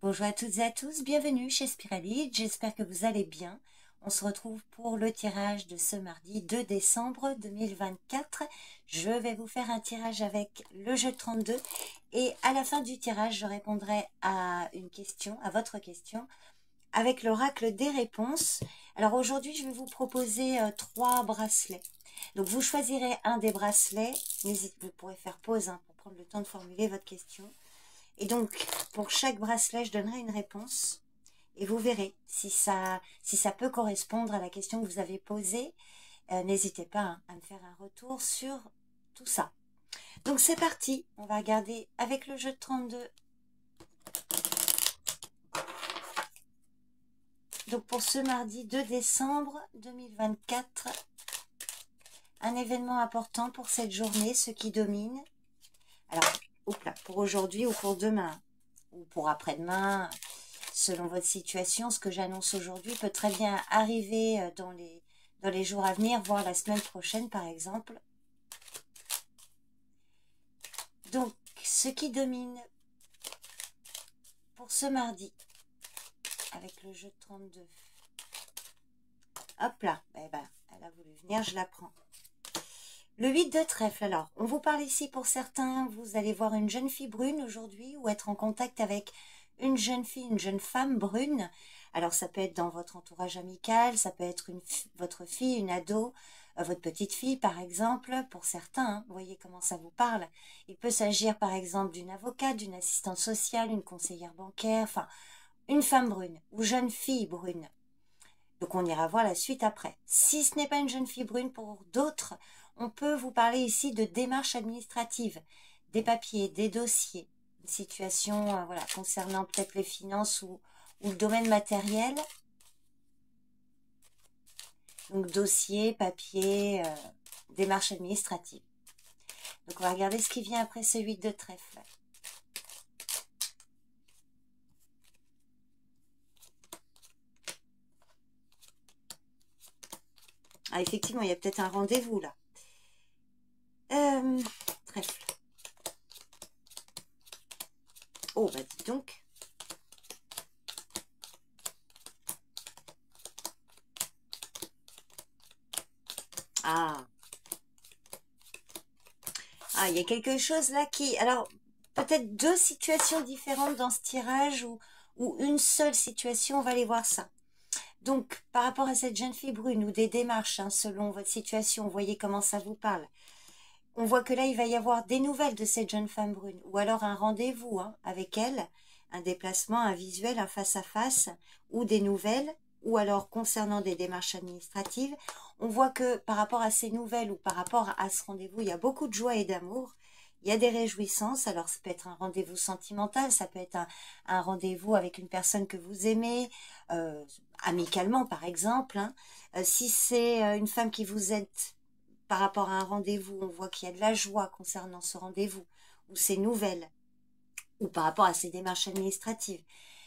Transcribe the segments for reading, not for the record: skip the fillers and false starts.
Bonjour à toutes et à tous, bienvenue chez Spiralide, j'espère que vous allez bien. On se retrouve pour le tirage de ce mardi 2 décembre 2024. Je vais vous faire un tirage avec le jeu 32 et à la fin du tirage, je répondrai à une question, à votre question, avec l'oracle des réponses. Alors aujourd'hui, je vais vous proposer 3 bracelets. Donc vous choisirez un des bracelets, vous pourrez faire pause pour prendre le temps de formuler votre question. Et donc, pour chaque bracelet, je donnerai une réponse. Et vous verrez si ça peut correspondre à la question que vous avez posée. N'hésitez pas à me faire un retour sur tout ça. Donc, c'est parti. On va regarder avec le jeu de 32. Donc, pour ce mardi 2 décembre 2024, un événement important pour cette journée, ce qui domine. Alors, pour aujourd'hui ou pour demain, ou pour après-demain, selon votre situation, ce que j'annonce aujourd'hui peut très bien arriver dans les jours à venir, voire la semaine prochaine par exemple. Donc, ce qui domine pour ce mardi, avec le jeu de 32. Hop là, elle a voulu venir, je la prends. Le 8 de trèfle, alors, on vous parle ici pour certains, vous allez voir une jeune fille brune aujourd'hui ou être en contact avec une jeune fille, une jeune femme brune. Alors, ça peut être dans votre entourage amical, ça peut être votre fille, une ado, votre petite fille par exemple, pour certains, vous voyez comment ça vous parle. Il peut s'agir par exemple d'une avocate, d'une assistante sociale, une conseillère bancaire, enfin, une femme brune ou jeune fille brune. Donc, on ira voir la suite après. Si ce n'est pas une jeune fille brune, pour d'autres, on peut vous parler ici de démarches administratives, des papiers, des dossiers, une situation voilà, concernant peut-être les finances ou le domaine matériel. Donc, dossier, papier, démarches administratives. Donc, on va regarder ce qui vient après ce 8 de trèfle. Ah, effectivement, il y a peut-être un rendez-vous là. Trèfle. Oh, bah dis donc. Ah. Ah, il y a quelque chose là qui... Alors, peut-être deux situations différentes dans ce tirage ou une seule situation, on va aller voir ça. Donc, par rapport à cette jeune fille brune ou des démarches, selon votre situation, vous voyez comment ça vous parle. On voit que là, il va y avoir des nouvelles de cette jeune femme brune ou alors un rendez-vous avec elle, un déplacement, un visuel, un face-à-face ou des nouvelles ou alors concernant des démarches administratives. On voit que par rapport à ces nouvelles ou par rapport à ce rendez-vous, il y a beaucoup de joie et d'amour. Il y a des réjouissances, alors ça peut être un rendez-vous sentimental, ça peut être un rendez-vous avec une personne que vous aimez, amicalement par exemple. Si c'est une femme qui vous aide par rapport à un rendez-vous, on voit qu'il y a de la joie concernant ce rendez-vous, ou ces nouvelles, ou par rapport à ces démarches administratives.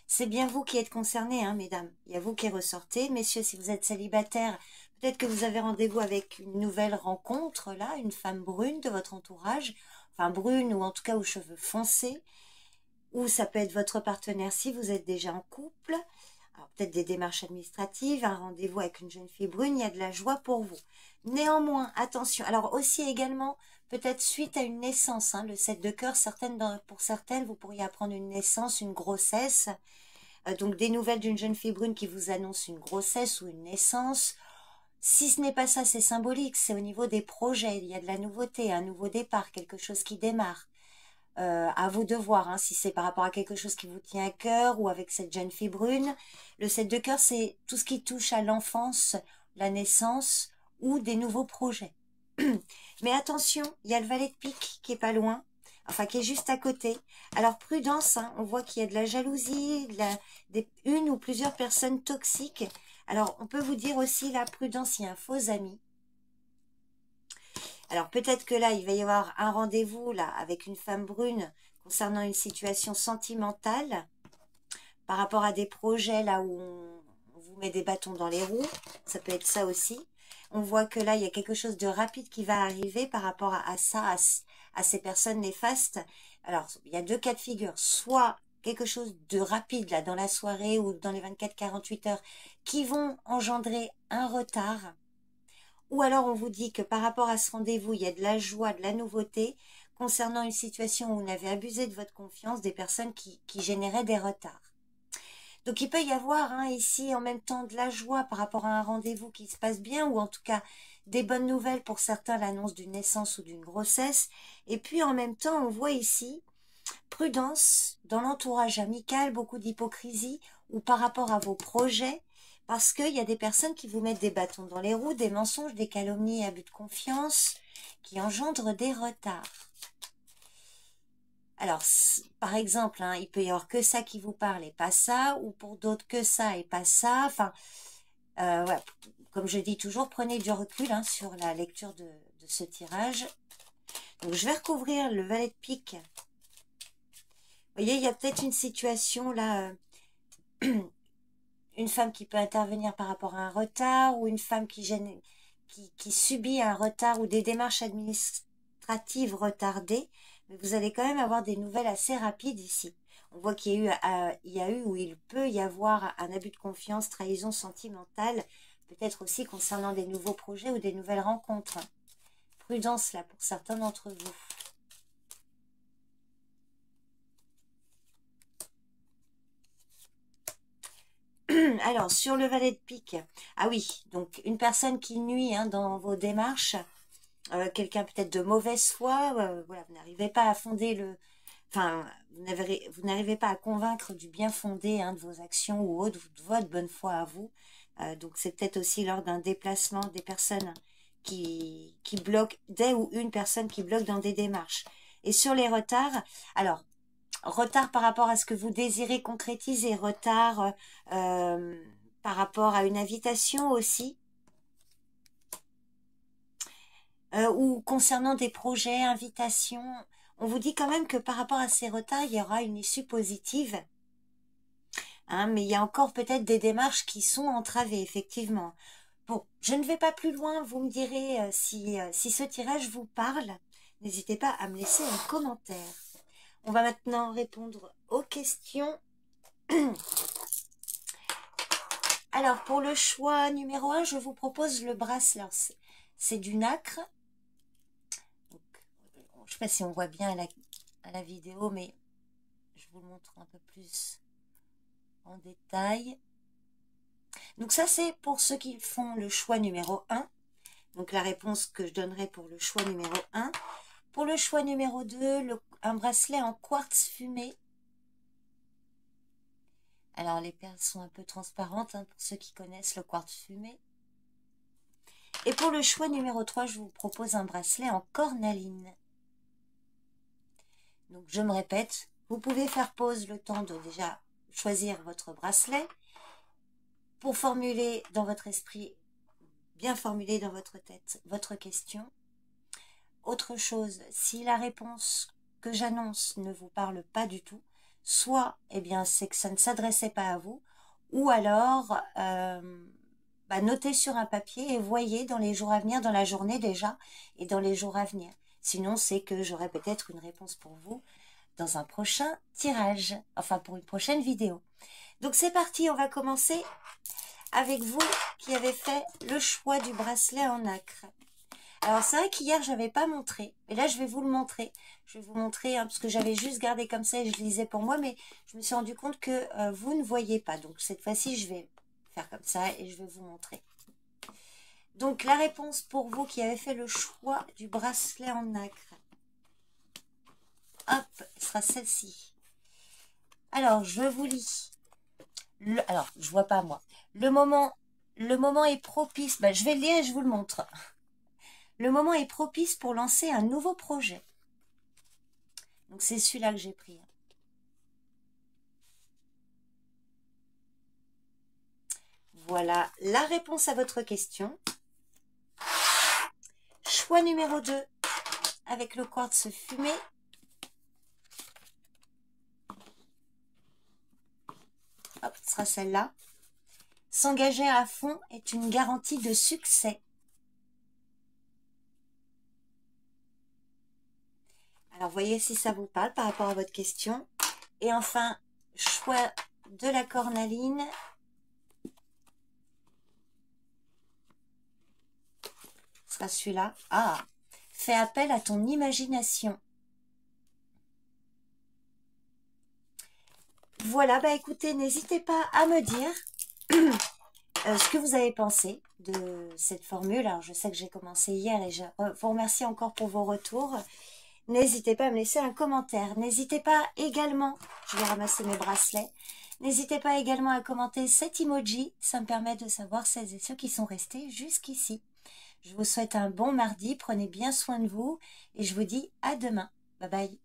C'est bien vous qui êtes concernés, mesdames. Il y a vous qui ressortez. Messieurs, si vous êtes célibataires, peut-être que vous avez rendez-vous avec une nouvelle rencontre, là, une femme brune de votre entourage, enfin brune ou en tout cas aux cheveux foncés, ou ça peut être votre partenaire si vous êtes déjà en couple. Alors peut-être des démarches administratives, un rendez-vous avec une jeune fille brune, il y a de la joie pour vous. Néanmoins, attention, alors aussi également, peut-être suite à une naissance, le 7 de cœur, pour certaines, vous pourriez apprendre une naissance, une grossesse, donc des nouvelles d'une jeune fille brune qui vous annonce une grossesse ou une naissance. Si ce n'est pas ça, c'est symbolique, c'est au niveau des projets, il y a de la nouveauté, un nouveau départ, quelque chose qui démarre. À vous de voir, si c'est par rapport à quelque chose qui vous tient à cœur ou avec cette jeune fille brune. Le 7 de cœur, c'est tout ce qui touche à l'enfance, la naissance ou des nouveaux projets. Mais attention, il y a le valet de pique qui est pas loin, enfin qui est juste à côté. Alors prudence, on voit qu'il y a de la jalousie, une ou plusieurs personnes toxiques. Alors on peut vous dire aussi la prudence, il y a un faux ami. Alors peut-être que là, il va y avoir un rendez-vous là avec une femme brune concernant une situation sentimentale par rapport à des projets là où on vous met des bâtons dans les roues. Ça peut être ça aussi. On voit que là, il y a quelque chose de rapide qui va arriver par rapport à ça, à ces personnes néfastes. Alors, il y a deux cas de figure. Soit quelque chose de rapide là dans la soirée ou dans les 24-48 heures qui vont engendrer un retard. Ou alors on vous dit que par rapport à ce rendez-vous, il y a de la joie, de la nouveauté concernant une situation où vous avez abusé de votre confiance, des personnes qui généraient des retards. Donc il peut y avoir ici en même temps de la joie par rapport à un rendez-vous qui se passe bien, ou en tout cas des bonnes nouvelles pour certains, l'annonce d'une naissance ou d'une grossesse. Et puis en même temps, on voit ici prudence dans l'entourage amical, beaucoup d'hypocrisie, ou par rapport à vos projets, parce qu'il y a des personnes qui vous mettent des bâtons dans les roues, des mensonges, des calomnies, abus de confiance, qui engendrent des retards. Alors, par exemple, il peut y avoir que ça qui vous parle et pas ça, ou pour d'autres que ça et pas ça. Enfin, ouais, comme je dis toujours, prenez du recul sur la lecture de ce tirage. Donc, je vais recouvrir le valet de pique. Vous voyez, il y a peut-être une situation là, une femme qui peut intervenir par rapport à un retard, ou une femme qui subit un retard ou des démarches administratives retardées. Mais vous allez quand même avoir des nouvelles assez rapides ici. On voit qu'il y a eu ou il peut y avoir un abus de confiance, trahison sentimentale, peut-être aussi concernant des nouveaux projets ou des nouvelles rencontres. Prudence là pour certains d'entre vous. Alors, sur le valet de pique, ah oui, donc une personne qui nuit dans vos démarches, quelqu'un peut-être de mauvaise foi, voilà, vous n'arrivez pas à fonder le... Enfin, vous n'arrivez pas à convaincre du bien fondé de vos actions ou autres, de votre bonne foi à vous. Donc, c'est peut-être aussi lors d'un déplacement des personnes qui bloquent, des ou une personne qui bloque dans des démarches. Et sur les retards, alors, retard par rapport à ce que vous désirez concrétiser, retard par rapport à une invitation aussi, ou concernant des projets, invitations. On vous dit quand même que par rapport à ces retards, il y aura une issue positive. Mais il y a encore peut-être des démarches qui sont entravées, effectivement. Bon, je ne vais pas plus loin, vous me direz si ce tirage vous parle. N'hésitez pas à me laisser un commentaire. On va maintenant répondre aux questions. Alors, pour le choix numéro 1, je vous propose le bracelet. C'est du nacre. Donc, je ne sais pas si on voit bien à la vidéo, mais je vous le montre un peu plus en détail. Donc ça, c'est pour ceux qui font le choix numéro 1. Donc la réponse que je donnerai pour le choix numéro 1. Pour le choix numéro 2, un bracelet en quartz fumé. Alors les perles sont un peu transparentes pour ceux qui connaissent le quartz fumé. Et pour le choix numéro 3, je vous propose un bracelet en cornaline. Donc je me répète, vous pouvez faire pause le temps de déjà choisir votre bracelet pour formuler dans votre esprit, bien formuler dans votre tête votre question. Autre chose, si la réponse que j'annonce ne vous parle pas du tout, soit c'est que ça ne s'adressait pas à vous, ou alors notez sur un papier et voyez dans les jours à venir, dans la journée déjà, et dans les jours à venir. Sinon, c'est que j'aurai peut-être une réponse pour vous dans un prochain tirage, enfin pour une prochaine vidéo. Donc c'est parti, on va commencer avec vous qui avez fait le choix du bracelet en nacre. Alors c'est vrai qu'hier je n'avais pas montré, et là je vais vous le montrer. Je vais vous montrer, parce que j'avais juste gardé comme ça et je lisais pour moi, mais je me suis rendu compte que vous ne voyez pas. Donc cette fois-ci je vais faire comme ça et je vais vous montrer. Donc la réponse pour vous qui avez fait le choix du bracelet en nacre, hop, sera celle-ci. Alors je vous lis. Alors je vois pas moi. Le moment est propice. Je vais le lire et je vous le montre. Le moment est propice pour lancer un nouveau projet. Donc c'est celui-là que j'ai pris. Voilà la réponse à votre question. Choix numéro 2 avec le quartz fumé. Hop, ce sera celle-là. S'engager à fond est une garantie de succès. Alors, voyez si ça vous parle par rapport à votre question. Et enfin, choix de la cornaline. Ce sera celui-là. Ah, fais appel à ton imagination. Voilà, bah écoutez, n'hésitez pas à me dire ce que vous avez pensé de cette formule. Alors, je sais que j'ai commencé hier et je vous remercie encore pour vos retours. N'hésitez pas à me laisser un commentaire. N'hésitez pas également, je vais ramasser mes bracelets, n'hésitez pas également à commenter cet emoji. Ça me permet de savoir celles et ceux qui sont restés jusqu'ici. Je vous souhaite un bon mardi, prenez bien soin de vous et je vous dis à demain. Bye bye.